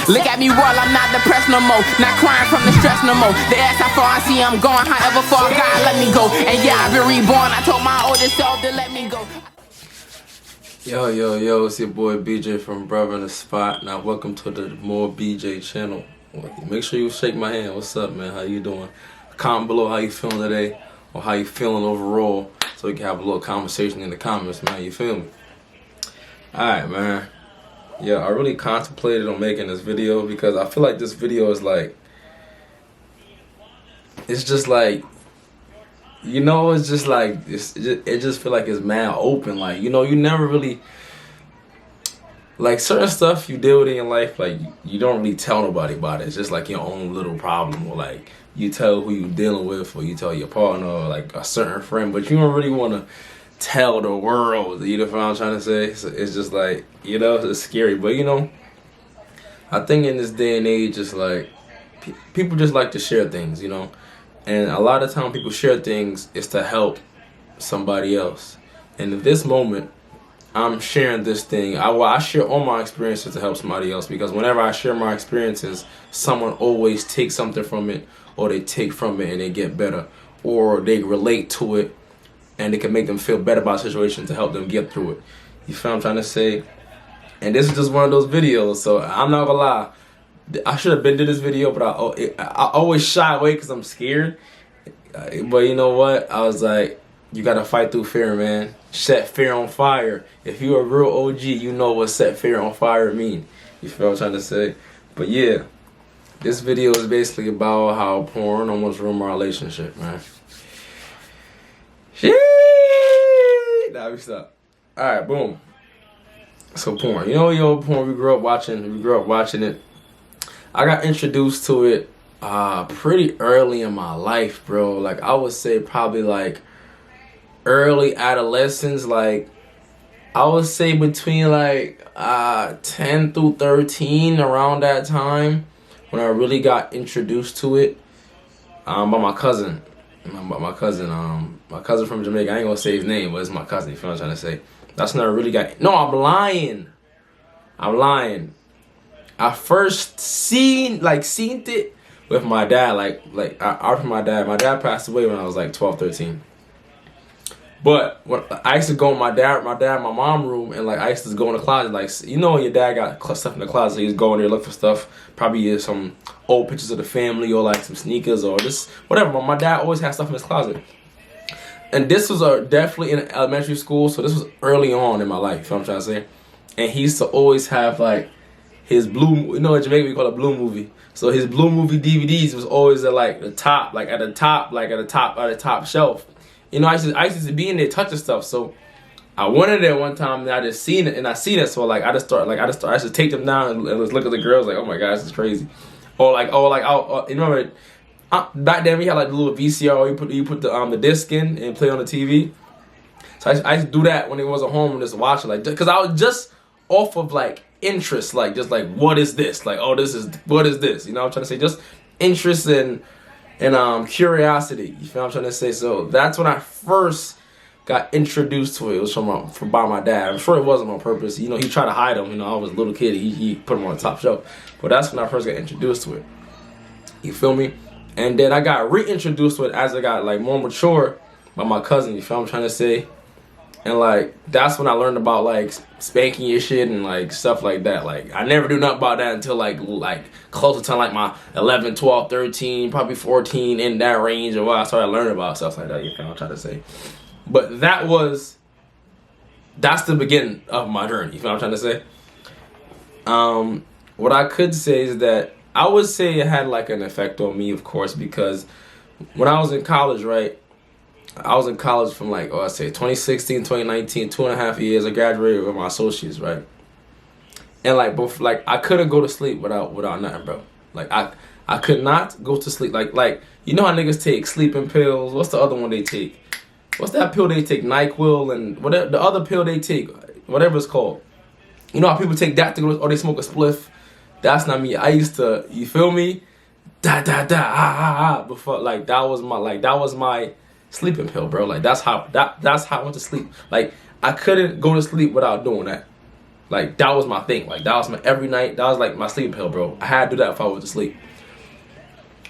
Look at me roll, I'm not depressed no more. Not crying from the stress no more. They ask how far I see I'm going, however far God let me go. And yeah, I've been reborn. I told my oldest self to let me go. Yo, it's your boy BJ from Brother in the Spot. Now welcome to the More BJ channel. Make sure you shake my hand. What's up, man? How you doing? Comment below how you feeling today, or how you feeling overall, so we can have a little conversation in the comments, man. You feel me? Alright, man. Yeah, I really contemplated on making this video because I feel like this video is like, it's just like, you know, it's just like, it just feel like it's mad open. Like, you know, you never really, like certain stuff you deal with in your life, like you don't really tell nobody about it. It's just like your own little problem, or like you tell who you dealing with, or you tell your partner, or like a certain friend, but you don't really want to tell the world. You know what I'm trying to say? So it's just like, you know, it's scary. But you know, I think in this day and age, it's like people just like to share things, you know. And a lot of time people share things is to help somebody else. And in this moment, I'm sharing this thing. I share all my experiences to help somebody else, because whenever I share my experiences, someone always takes something from it, or they take from it and they get better, or they relate to it and it can make them feel better about the situation to help them get through it. You feel what I'm trying to say? And this is just one of those videos, so I'm not gonna lie. I should have been to this video, but I always shy away because I'm scared. But you know what? I was like, you gotta fight through fear, man. Set fear on fire. If you're a real OG, you know what set fear on fire mean. You feel what I'm trying to say? But yeah, this video is basically about how porn almost ruined my relationship, man. Shit. Nah, we stop. All right, boom. So porn, you know, porn. We grew up watching it. I got introduced to it pretty early in my life, bro. Like I would say probably like early adolescence. Like I would say between like 10 through 13, around that time, when I really got introduced to it by my cousin. My cousin from Jamaica. I ain't gonna say his name, but it's my cousin. You feel what I'm trying to say? That's not really got. No, I'm lying. I first seen it with my dad. Like after my dad. My dad passed away when I was like 12, 13. But when I used to go in my mom room, and like I used to go in the closet, like, you know, when your dad got stuff in the closet, he's going there look for stuff, probably some old pictures of the family, or like some sneakers, or just whatever. But my dad always had stuff in his closet. And this was definitely in elementary school, so this was early on in my life, you know what I'm trying to say? And he used to always have like his blue, you know, in Jamaica we call it blue movie. So his blue movie DVDs was always at like the top, at the top shelf. You know, I used to be in there touching stuff. So I went in there one time and I just seen it, so like I used to take them down and just look at the girls like, oh my gosh, this is crazy. Or you remember back then we had like the little VCR, you put the disc in and play on the TV. So I used to do that when they wasn't home and just watch it, like, because I was just off of like interest, like just like, what is this? Like, oh, what is this? You know what I'm trying to say? Just interest and curiosity. You feel what I'm trying to say? So that's when I first got introduced to it. It was from by my dad. I'm sure it wasn't on purpose. You know, he tried to hide them. You know, I was a little kid. He put them on the top shelf. But that's when I first got introduced to it. You feel me? And then I got reintroduced to it as I got like more mature by my cousin. You feel what I'm trying to say? And like that's when I learned about like spanking your shit and like stuff like that. Like I never knew nothing about that until like closer to like my 11, 12, 13, probably 14, in that range, or what I started learning about stuff like that. You know what I'm trying to say? But that's the beginning of my journey. You know what I'm trying to say? What I could say is that I would say it had like an effect on me, of course, because when I was in college, right? I was in college from like, I say 2016, 2019, 2.5 years. I graduated with my associates, right? And like, I couldn't go to sleep without nothing, bro. Like I could not go to sleep. Like you know how niggas take sleeping pills? What's the other one they take? What's that pill they take? NyQuil and whatever the other pill they take, whatever it's called. You know how people take that to go, or they smoke a spliff? That's not me. I used to, you feel me? Before, like that was my sleeping pill, bro. Like that's how I went to sleep. Like I couldn't go to sleep without doing that. Like that was my thing. Like that was my every night. That was like my sleep pill, bro. I had to do that if I was to sleep,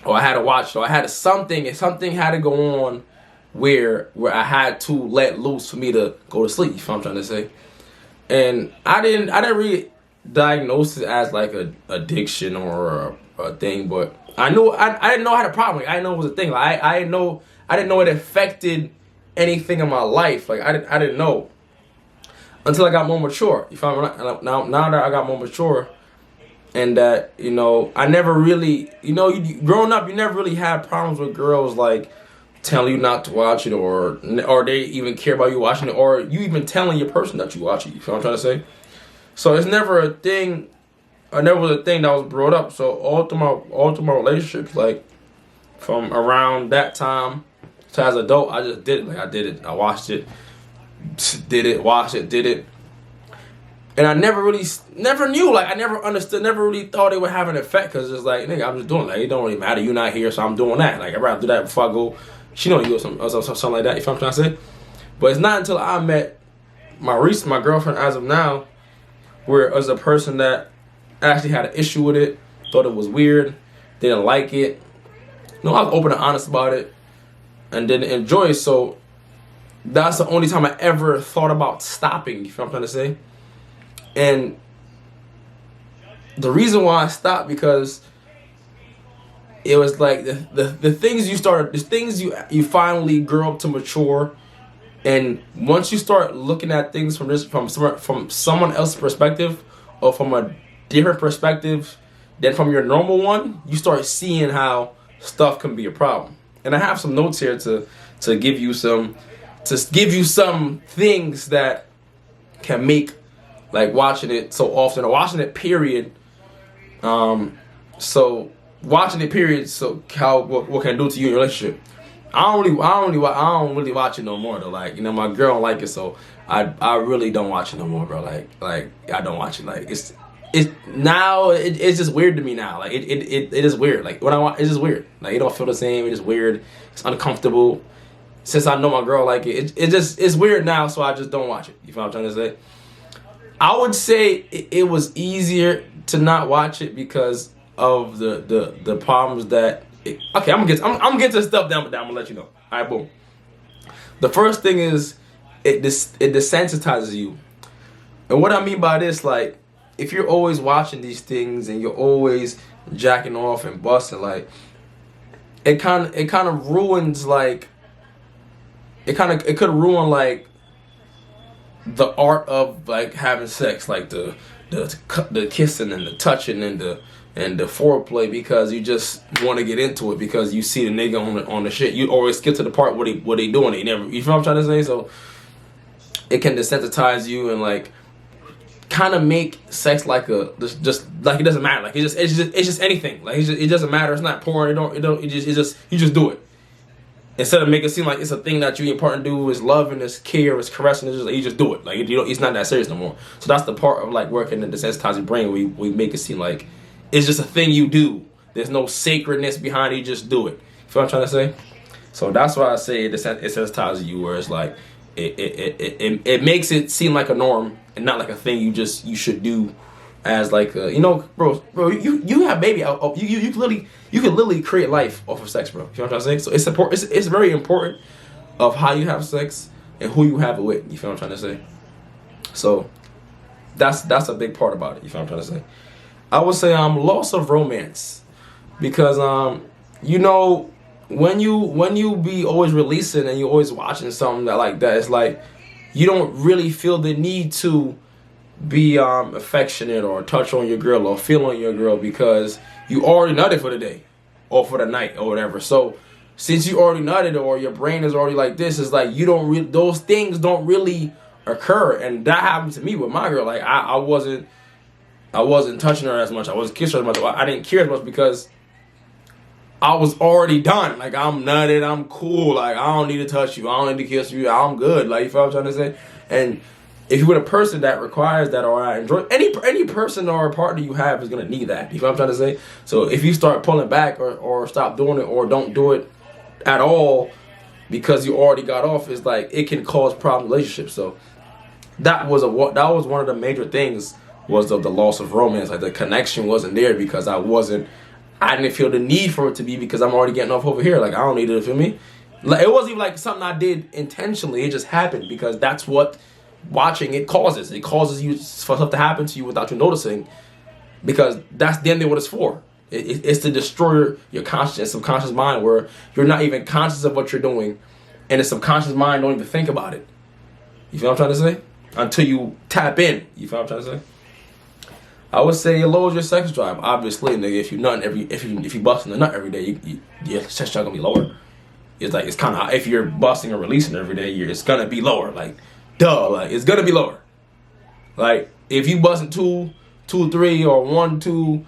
or I had to watch, or I had to something. Something had to go on where I had to let loose for me to go to sleep. You know what I'm trying to say? And I didn't really diagnose it as like a addiction or a thing, but I knew I didn't know I had a problem. Like, I didn't know it was a thing. Like, I didn't know it affected anything in my life. Like I didn't know until I got more mature. You feel me? Now that I got more mature, and that I never really growing up, you never really had problems with girls like telling you not to watch it, or they even care about you watching it, or you even telling your person that you watch it. You feel what I'm trying to say? So it's never a thing. I never was a thing that was brought up. So all through my relationships, like from around that time to as an adult, I just did it. Like I did it. I watched it, did it, watched it, did it. And I never knew, like I never understood, never really thought it would have an effect, because it's like, nigga, I'm just doing it. Like, it don't really matter. You're not here, so I'm doing that. Like, I'd rather do that before I go, she know you or something like that. You feel what I'm trying to say? But it's not until I met my girlfriend as of now, where it was a person that actually had an issue with it, thought it was weird, didn't like it. I was open and honest about it, and didn't enjoy it. So that's the only time I ever thought about stopping. You feel what I'm trying to say? And the reason why I stopped, because it was like the things you finally grow up to mature, and once you start looking at things from someone else's perspective, or from a different perspective than from your normal one, you start seeing how stuff can be a problem. And I have some notes here to give you some things that can make, like, watching it so often, or watching it period. So watching it period. So what can it do to you in your relationship? I don't really watch it no more though. Like, my girl don't like it, so I really don't watch it no more, bro. Like I don't watch it. Like it's just weird to me now. Like it is weird. Like when I watch, it's just weird. Like it don't feel the same. It is weird. It's uncomfortable. Since I know my girl like it, it's weird now. So I just don't watch it. You feel what I'm trying to say? I would say it was easier to not watch it because of the problems that. Okay, I'm gonna get to stuff down, but I'm gonna let you know. All right, boom. The first thing is it desensitizes you, and what I mean by this, like, if you're always watching these things and you're always jacking off and busting, like, it kind of ruins, like, it could ruin, like, the art of, like, having sex, like the kissing and the touching and the foreplay, because you just want to get into it because you see the nigga on the shit. You always skip to the part where they doing it. You feel what I'm trying to say? So it can desensitize you and, like, kind of make sex like just like it doesn't matter. Like it's just anything. Like it doesn't matter. It's not porn. You just do it. Instead of making it seem like it's a thing that you important to do, is loving, is care, is caressing, it's just like you just do it. Like it's not that serious no more. So that's the part of, like, working the desensitizing brain. We make it seem like it's just a thing you do. There's no sacredness behind it. You just do it. You feel what I'm trying to say? So that's why I say it desensitizes you, where it's like it makes it seem like a norm and not like a thing you should do. As like bro, you have baby. You can literally create life off of sex, bro. You know what I'm trying to say? So it's very important of how you have sex and who you have it with. You feel what I'm trying to say? So that's a big part about it. You feel what I'm trying to say? I would say loss of romance, because when you be always releasing and you always watching something that it's like you don't really feel the need to be affectionate or touch on your girl or feel on your girl, because you already nutted for the day or for the night or whatever. So since you already nutted, or your brain is already like this, it's like those things don't really occur. And that happened to me with my girl. Like I wasn't touching her as much. I wasn't kissing her as much. I didn't care as much because I was already done. Like, I'm nutted. I'm cool. Like, I don't need to touch you. I don't need to kiss you. I'm good. Like, you feel what I'm trying to say? And if you're with a person that requires that, or I enjoy, any person or partner you have is going to need that. You feel what I'm trying to say? So if you start pulling back or stop doing it or don't do it at all because you already got off, it's like it can cause problem relationships. So that was one of the major things, was the loss of romance. Like the connection wasn't there because I didn't feel the need for it to be, because I'm already getting off over here. Like I don't need it, feel me? Like it wasn't even like something I did intentionally. It just happened because that's what watching it causes. It causes you for stuff to happen to you without you noticing, because that's the end of what it's for. It's to destroy your conscious and subconscious mind, where you're not even conscious of what you're doing, and the subconscious mind don't even think about it. You feel what I'm trying to say? Until you tap in. You feel what I'm trying to say? I would say it lowers your sex drive. Obviously, nigga, if you busting a nut every day, your sex drive gonna be lower. It's like, it's kind of, if you're busting or releasing every day, it's gonna be lower. Like, duh, like it's gonna be lower. Like if you busting two, three, or 1, 2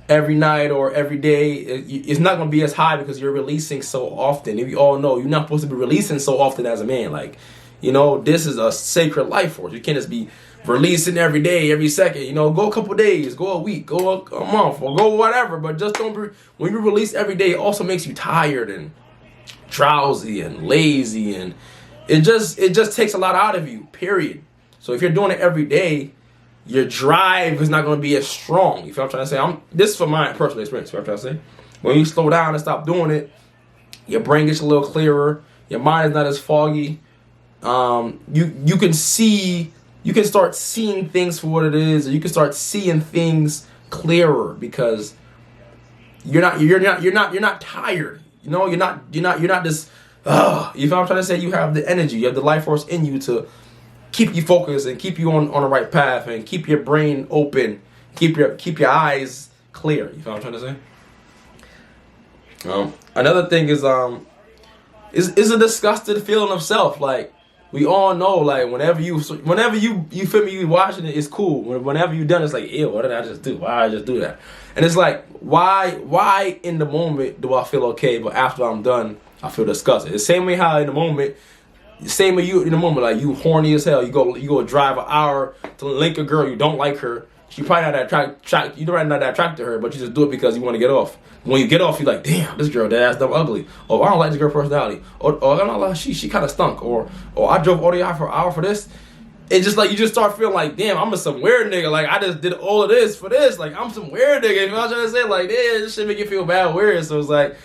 every night or every day, it's not gonna be as high because you're releasing so often. If you all know, you're not supposed to be releasing so often as a man. Like, you know, this is a sacred life force. You can't just be releasing every day, every second. You know, go a couple days, go a week, go a month, or go whatever. But just don't be, when you release every day, it also makes you tired and drowsy and lazy, and it just takes a lot out of you, period. So if you're doing it every day, your drive is not going to be as strong. You feel what I'm trying to say? This is from my personal experience. What I'm trying to say, when you slow down and stop doing it, your brain gets a little clearer. Your mind is not as foggy. You can see, you can start seeing things for what it is, or you can start seeing things clearer because you're not tired. You know, you're not just you feel what I'm trying to say? You have the energy, you have the life force in you to keep you focused and keep you on the right path and keep your brain open, keep your eyes clear. You feel what I'm trying to say? Another thing is a disgusted feeling of self. Like we all know, like whenever you feel me, you watching it, it's cool. Whenever you done, it's like, ew, what did I just do? Why did I just do that? And it's like, why in the moment do I feel okay, but after I'm done, I feel disgusted? The same way how in the moment, same way you in the moment, like you horny as hell, you go drive an hour to link a girl, you don't like her, she probably not that you probably not that attracted to her, but you just do it because you want to get off. When you get off, you're like, damn, this girl, that ass dumb ugly. Or I don't like this girl personality. Or I don't like, she kind of stunk. Or I drove all the way for an hour for this. It's just like you just start feeling like, damn, I'm some weird nigga. Like I just did all of this for this. Like I'm some weird nigga. You know what I'm trying to say? Like, damn, this shit make you feel bad, weird. So it's like,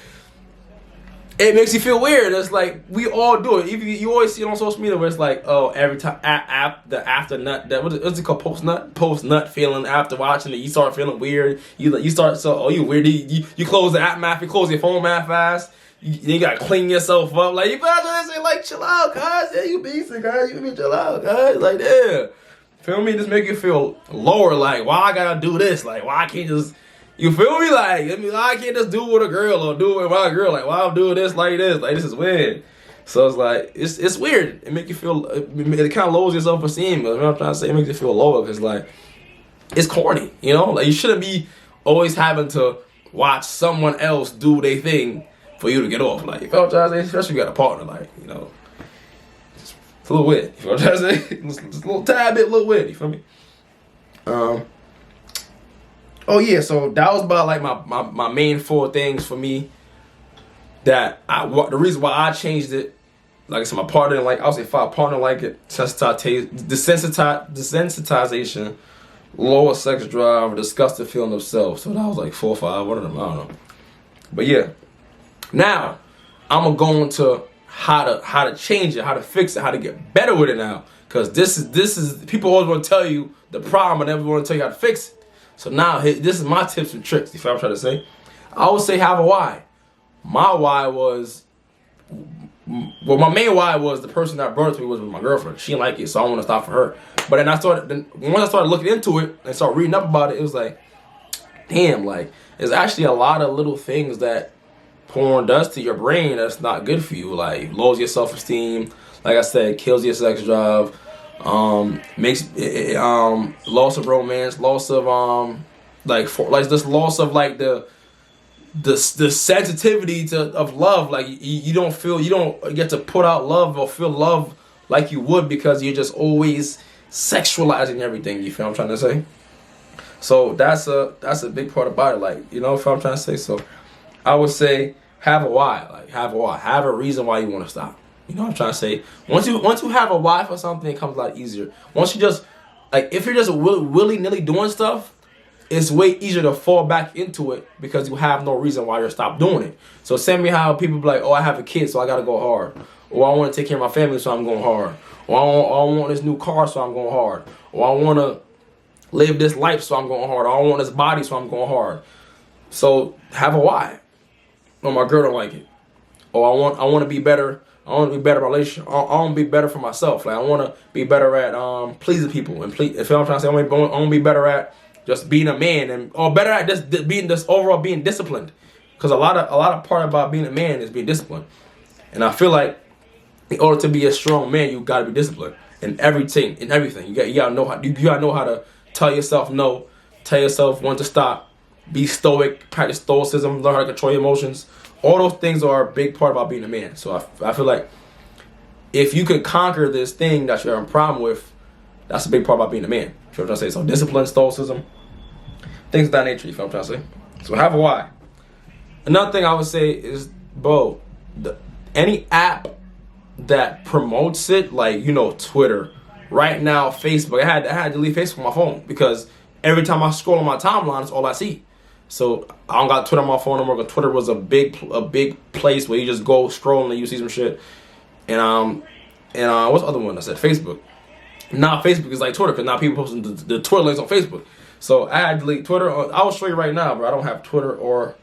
it makes you feel weird. It's like we all do it. You always see it on social media where it's like, oh, every time the after nut, that what's it called, post nut feeling after watching it, you start feeling weird. You start you weird. You close the app map, you close your phone map fast. You gotta clean yourself up. Like you gotta say, like, chill out, guys. Yeah, you beastin', guys. You be chill out, guys. Like, yeah, feel me? Just make you feel lower. Like, why I gotta do this? Like, why I can't just, you feel me? Like, I mean, I can't just do it with a girl or do it with my girl. Like, why I'm doing this like this? Like, this is weird. So it's like, it's weird. It make you feel, it kind of lowers your self-esteem. But what I'm trying to say, it makes you feel lower because, like, it's corny, you know? Like, you shouldn't be always having to watch someone else do their thing for you to get off. Like, you feel what I'm trying to say? Especially if you got a partner, like, you know, it's a little weird. You feel what I'm trying to say? It's a little tad bit, a little weird. You feel me? Oh yeah, so that was about like my main 4 things for me that the reason why I changed it. Like I said, my partner didn't like, I would say 5, partner like it, desensitization, lower sex drive, disgusted feeling of self. So that was like 4 or 5, one of them, I don't know. But yeah, now I'm gonna go into how to change it, how to fix it, how to get better with it now. Cause this is people always want to tell you the problem, but never want to tell you how to fix it. So now, this is my tips and tricks, you feel what I'm trying to say? I would say have a why. My why was, well, my main why was the person that brought it to me was with my girlfriend. She didn't like it, so I want to stop for her. But then once I started looking into it and started reading up about it, it was like, damn, like, there's actually a lot of little things that porn does to your brain that's not good for you. Like, lowers your self-esteem, like I said, kills your sex drive, makes loss of romance, loss of this loss of like the sensitivity of love. Like you don't get to put out love or feel love like you would because you're just always sexualizing everything. You feel what I'm trying to say? So that's a big part about it. Like, you know what I'm trying to say? So I would say have a why. Like have a why. Have a reason why you want to stop. You know what I'm trying to say? Once you have a why for something, it comes a lot easier. Once you just, like, if you're just willy-nilly doing stuff, it's way easier to fall back into it because you have no reason why you're stop doing it. So send me how people be like, oh, I have a kid, so I gotta go hard. Or I want to take care of my family, so I'm going hard. Or I want this new car, so I'm going hard. Or I want to live this life, so I'm going hard. Or I want this body, so I'm going hard. So have a why. Or my girl don't like it. Or I want to be better. I want to be better in my relationship. I want to be better for myself. Like, I want to be better at pleasing people. And if you know what I'm trying to say, I want to be better at just being a man, or better at just being overall being disciplined. Because a lot of part about being a man is being disciplined. And I feel like in order to be a strong man, you gotta be disciplined in everything. You gotta know how to tell yourself no, tell yourself when to stop, be stoic, practice stoicism, learn how to control your emotions. All those things are a big part about being a man. So I feel like if you can conquer this thing that you're having a problem with, that's a big part about being a man. You know what I'm trying to say? So discipline, stoicism, things of that nature. You feel what I'm trying to say? So have a why. Another thing I would say is, bro, any app that promotes it, like, you know, Twitter, right now Facebook. I had to delete Facebook on my phone because every time I scroll on my timeline, it's all I see. So I don't got Twitter on my phone anymore. Because Twitter was a big place where you just go scrolling and you see some shit. And what's the other one? I said Facebook. Now Facebook is like Twitter because now people posting the Twitter links on Facebook. So I had to delete Twitter. I will show you right now, bro. I don't have Twitter or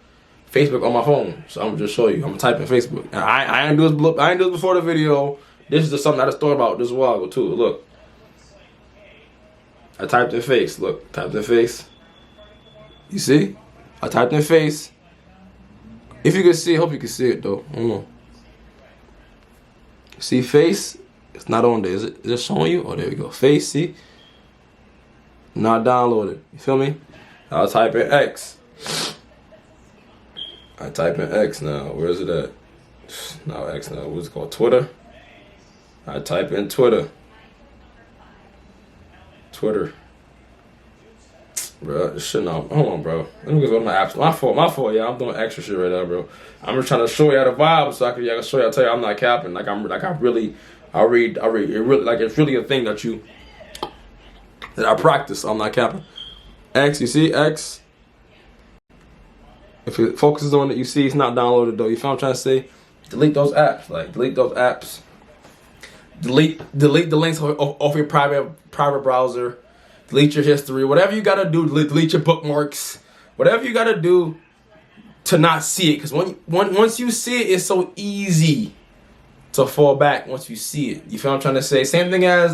Facebook on my phone, so I'm gonna just show you. I'm gonna type in Facebook. And I ain't do this before the video. This is just something I just thought about this a while ago too. Look, I typed in face. Look, typed in face. You see? I typed in face. If you can see, I hope you can see it though. I don't know. See face? It's not on there. Is it showing you? Oh, there we go. Face. See? Not downloaded. You feel me? I'll type in X. I type in X now. Where is it at? No, X now. What's it called? Twitter. I type in Twitter. Bro, this shit now. Hold on, bro. Let me go to my apps. My fault. Yeah, I'm doing extra shit right now, bro. I'm just trying to show you how the vibe, so I can show you. I tell you, I'm not capping. I read. It really, like, it's really a thing that I practice. I'm not capping. X, you see X. If it focuses on it, you see it's not downloaded though. You feel what I'm trying to say? Delete those apps. Like, delete those apps. Delete the links off your private browser. Delete your history. Whatever you gotta do. Delete your bookmarks. Whatever you gotta do to not see it. Because once you see it, it's so easy to fall back once you see it. You feel what I'm trying to say? Same thing as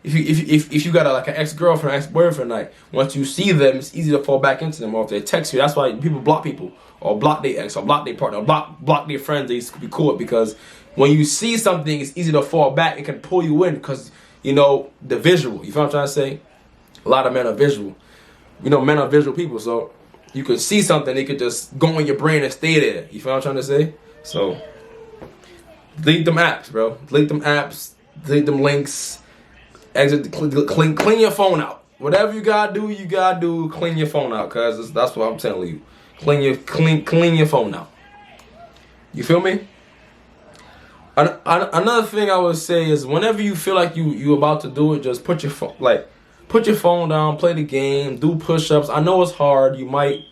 if you got like an ex-girlfriend, ex-boyfriend, like, once you see them, it's easy to fall back into them. Or if they text you, that's why people block people, or block their ex, or block their partner, or block their friends they used to be cool with, because when you see something, it's easy to fall back. It can pull you in because, you know, the visual. You feel what I'm trying to say? A lot of men are visual. You know, men are visual people, so you could see something, it could just go in your brain and stay there. You feel what I'm trying to say? So delete them apps, bro. Delete them apps. Delete them links. Exit. Clean your phone out. Whatever you gotta do. Clean your phone out, cause that's what I'm telling you. Clean your phone out. You feel me? Another thing I would say is, whenever you feel like you about to do it, just put your phone down, play the game, do push-ups. I know it's hard. You might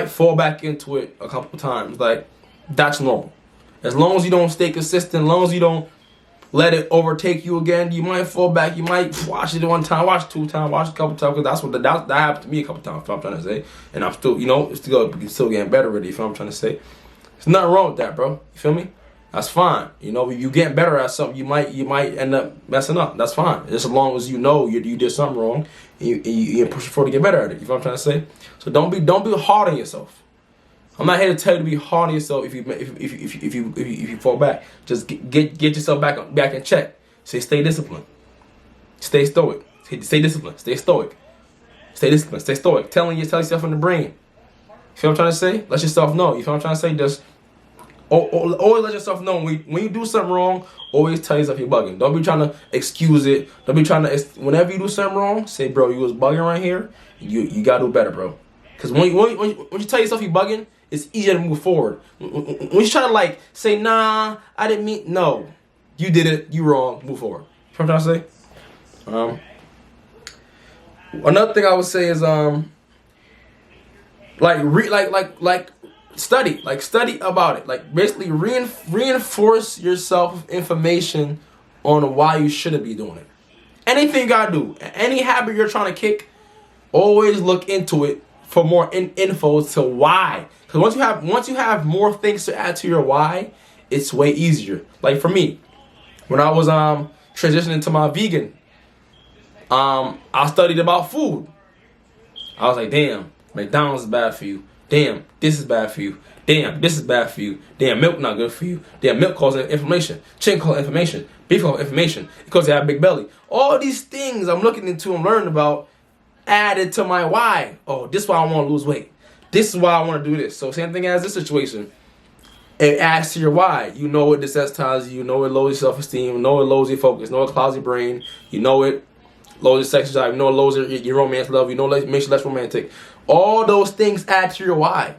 fall back into it a couple times. Like, that's normal. As long as you don't stay consistent, as long as you don't let it overtake you again, you might fall back. You might watch it one time, watch it 2 times, watch it a couple times, because that happened to me a couple times. That's what I'm trying to say, and I'm still, it's still getting better with it. You feel what I'm trying to say? There's nothing wrong with that, bro. You feel me? That's fine. You getting better at something, you might end up messing up. That's fine. Just as long as you know you did something wrong, and you push forward to get better at it. You feel what I'm trying to say? So don't be hard on yourself. I'm not here to tell you to be hard on yourself if you fall back. Just get yourself back in check. Stay disciplined. Stay stoic. Stay disciplined. Stay stoic. Stay disciplined. Stay stoic. Tell yourself in the brain. You feel what I'm trying to say? Let yourself know. You feel what I'm trying to say? Just always let yourself know when you do something wrong. Always tell yourself you're bugging. Don't be trying to excuse it. Don't be trying to. Whenever you do something wrong, say, bro, you was bugging right here. You gotta do better, bro. Because when you tell yourself you're bugging, it's easier to move forward. When you try to, like, say, nah, I didn't mean, no. You did it. You wrong. Move forward. You know what I'm trying to say? Another thing I would say is study about it. Like basically reinforce yourself with information on why you shouldn't be doing it. Anything you gotta do, any habit you're trying to kick, always look into it for more info to why. Because once you have more things to add to your why, it's way easier. Like for me, when I was transitioning to my vegan, I studied about food. I was like, damn, McDonald's is bad for you. Damn, this is bad for you. Damn, this is bad for you. Damn, milk not good for you. Damn, milk causes inflammation. Chicken causes inflammation. Beef causes inflammation. Because they have a big belly. All these things I'm looking into and learning about added to my why. Oh, this is why I want to lose weight. This is why I want to do this. So same thing as this situation. It adds to your why. You know it desensitizes you. You know it lowers your self-esteem. You know it lowers your focus. You know it clouds your brain. You know it lowers your sex drive. You know it lowers your romance love. You know it makes you less romantic. All those things add to your why.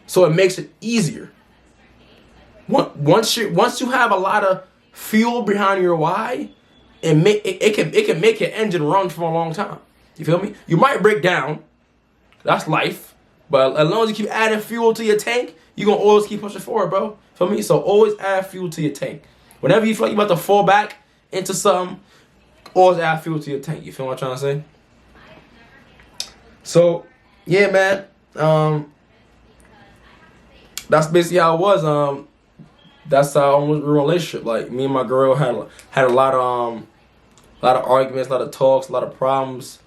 So it makes it easier. Once you have a lot of fuel behind your why, it can make your engine run for a long time. You feel me? You might break down. That's life. But as long as you keep adding fuel to your tank, you're going to always keep pushing forward, bro. Feel me? So always add fuel to your tank. Whenever you feel like you're about to fall back into something, always add fuel to your tank. You feel what I'm trying to say? So, yeah, man. That's basically how it was. That's how I was in a relationship. Like, me and my girl had a lot of arguments, a lot of talks, a lot of problems.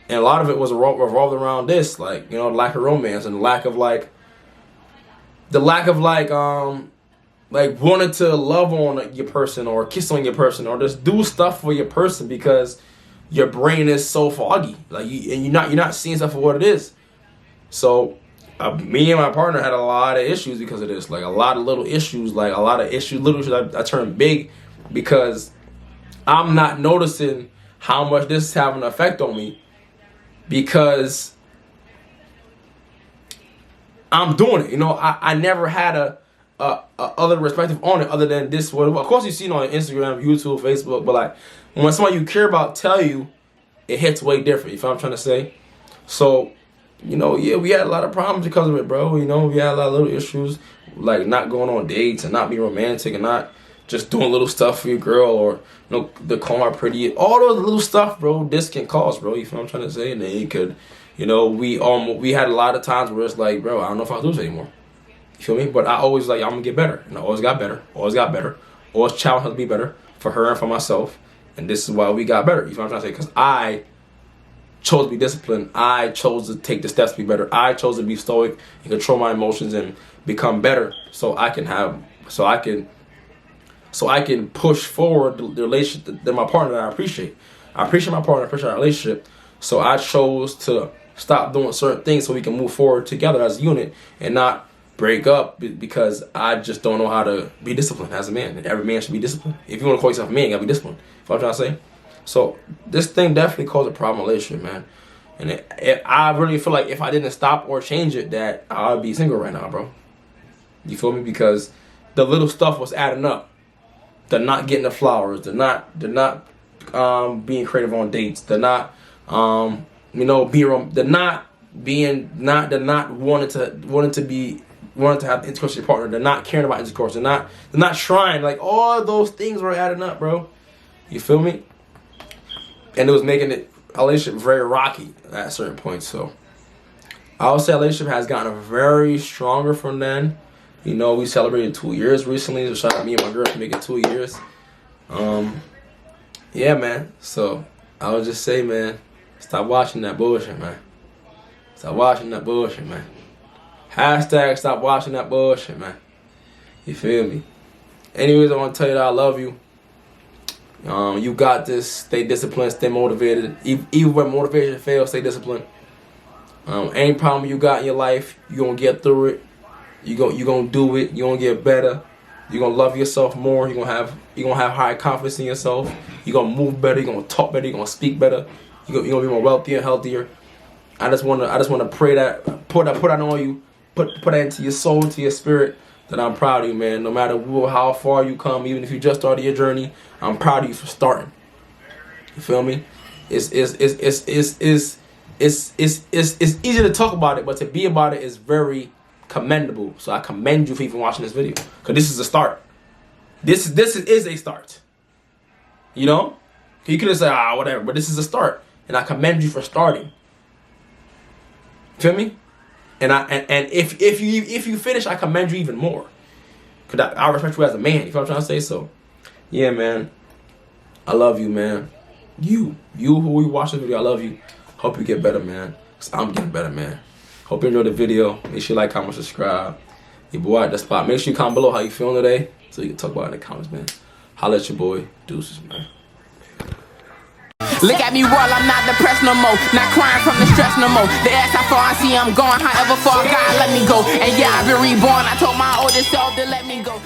And a lot of it was revolved around this, like, you know, lack of romance and the lack of wanting to love on your person or kiss on your person or just do stuff for your person because your brain is so foggy, like you're not seeing stuff for what it is. So me and my partner had a lot of issues because of this, like a lot of little issues, little issues I turned big because I'm not noticing how much this is having an effect on me. Because I'm doing it, you know. I never had a other perspective on it other than this. Of course, you see it on Instagram, YouTube, Facebook, but like when somebody you care about tell you, it hits way different. You feel what I'm trying to say? So, you know, yeah, we had a lot of problems because of it, bro. You know, we had a lot of little issues, like not going on dates and not being romantic and not just doing little stuff for your girl or, you know, the car pretty. All those little stuff, bro, this can cause, bro. You feel what I'm trying to say? And then it could, you know, we had a lot of times where it's like, bro, I don't know if I do this anymore. You feel me? But I always like, I'm going to get better. And I always got better. Always challenged to be better for her and for myself. And this is why we got better. You feel what I'm trying to say? Because I chose to be disciplined. I chose to take the steps to be better. I chose to be stoic and control my emotions and become better so I can push forward the relationship that my partner that I appreciate. I appreciate my partner, I appreciate our relationship. So I chose to stop doing certain things so we can move forward together as a unit and not break up because I just don't know how to be disciplined as a man. And every man should be disciplined. If you want to call yourself a man, you got to be disciplined. You know what I'm trying to say? So this thing definitely caused a problem in a relationship, man. And I really feel like if I didn't stop or change it, that I would be single right now, bro. You feel me? Because the little stuff was adding up. They're not getting the flowers. They're not being creative on dates. They're not wanting to have intercourse with your partner. They're not caring about intercourse. They're not trying. Like all those things were adding up, bro. You feel me? And it was making a relationship very rocky at certain points. So I would say a relationship has gotten very stronger from then. You know, we celebrated 2 years recently. So shout out me and my girl for making 2 years. Yeah, man. So I would just say, man, stop watching that bullshit, man. Stop watching that bullshit, man. Hashtag stop watching that bullshit, man. You feel me? Anyways, I want to tell you that I love you. You got this. Stay disciplined. Stay motivated. Even when motivation fails, stay disciplined. Any problem you got in your life, you're going to get through it. You gonna do it. You're gonna get better. You're gonna love yourself more. You're gonna have higher confidence in yourself. You're gonna move better. You're gonna talk better. You're gonna speak better. You're gonna be more wealthier, healthier. I just wanna pray that put that on you. Put that into your soul, into your spirit. that I'm proud of you, man. No matter how far you come, even if you just started your journey, I'm proud of you for starting. You feel me? It's easy to talk about it, but to be about it is very commendable. So I commend you for even watching this video, because this is a start. This is a start. You know, you could have said whatever, but this is a start, and I commend you for starting. Feel me? And if you finish, I commend you even more, cause I respect you as a man. You know what I'm trying to say? So yeah, man, I love you, man. You who you watch this video, I love you. Hope you get better, man. Cause I'm getting better, man. Hope you enjoyed the video. Make sure you like, comment, subscribe. Your boy at the spot. Make sure you comment below how you feeling today, so you can talk about it in the comments, man. Holla at your boy. Deuces, man. Look at me roll, I'm not depressed no more. Not crying from the stress no more. They ask how far I see I'm going, however far God let me go. And yeah, I've been reborn. I told my oldest self to let me go.